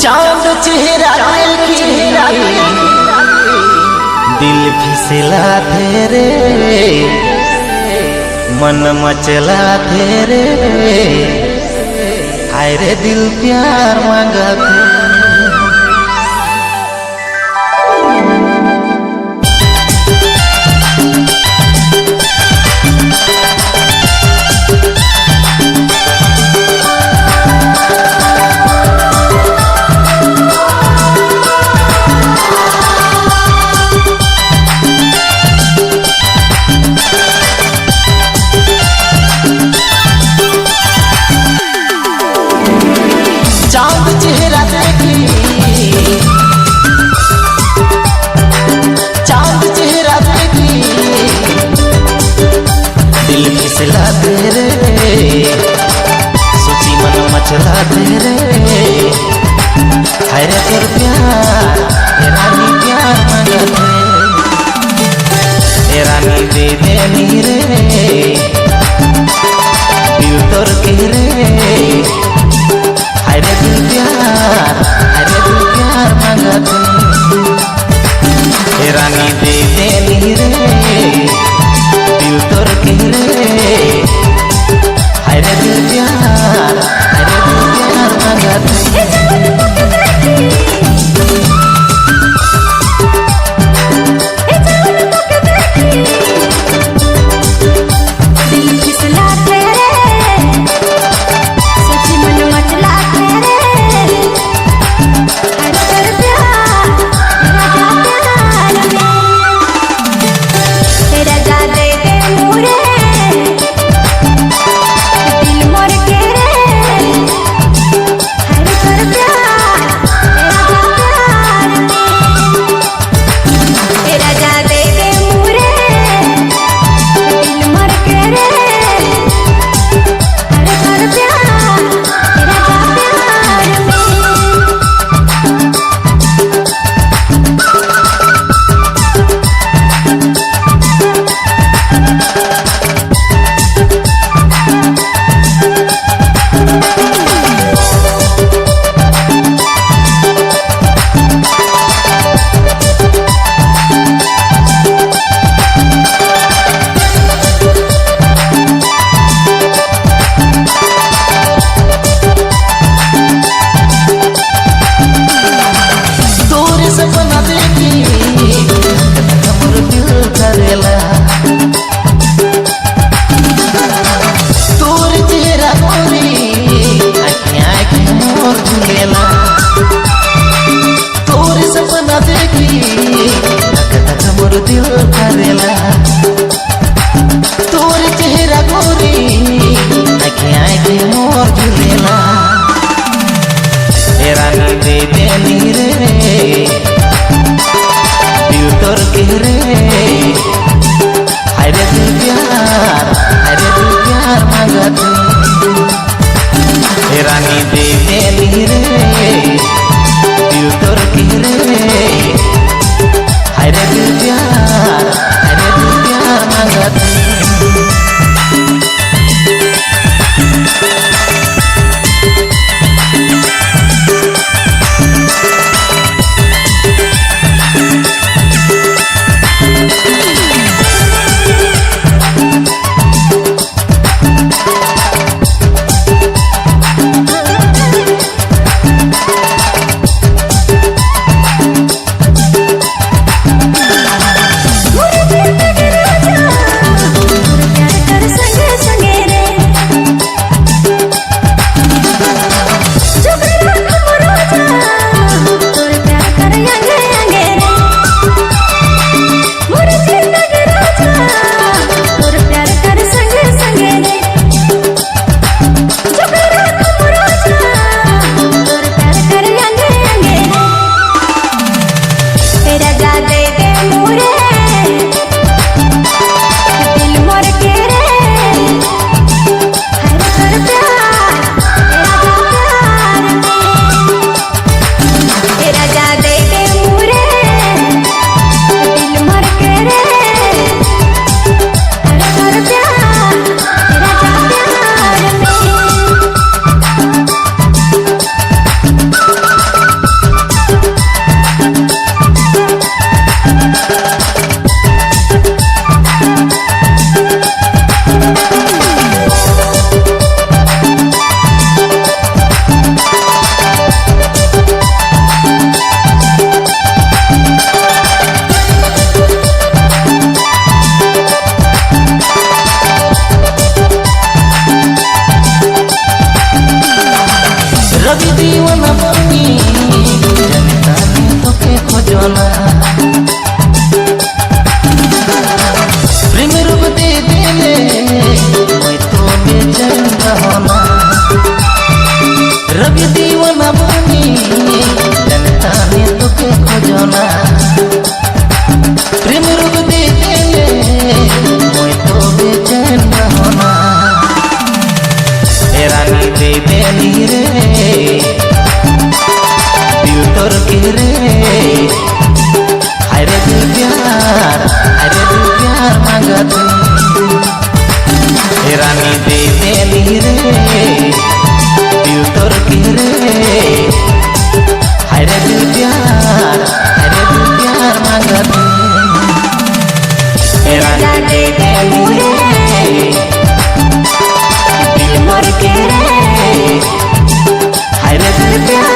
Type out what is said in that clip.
चांद चेहरा देखी दिल फिसला तेरे मन मचला तेरे हाय रे दिल प्यार मांगा चांद चेहरा देखी दिल फिसला तेरे सोची मन मचला तेरे हाय रे तेरा प्यार रानी प्यार मांगा थे रानी दे दे नीरे दिल तोर के रे हाय रे दिल प्यार मांगा थे रानी दे दे नीरे दिल तोर के रे हाय रे दिल प्यार मांगा थे दिल करेला तोर चेहरा गोरी आँखें मोर झुलेला रानी दे दे नीरे दिल तोर के रे हाय रे दिल प्यार मांगा थे रानी दे दे नीरे दिल तोर के रे हाय रे दिल प्यार मांगा थे रवि दीवाना बनी जनता ने तो के खोजना प्रेम रूप दे देले मैं तो बेचैन रहना रवि दीवाना बनी जनता ने तो के खोजना प्रेम रूप दे देले मैं तो बेचैन रहना रानी दे देली रे दिल तोर के रे अरे दिल प्यार मांगत रानी दे देली रे दिल तोर के रे अरे दिल प्यार मांगत रानी दे देली रे दिल मोर के रे हाय रे दिल प्यार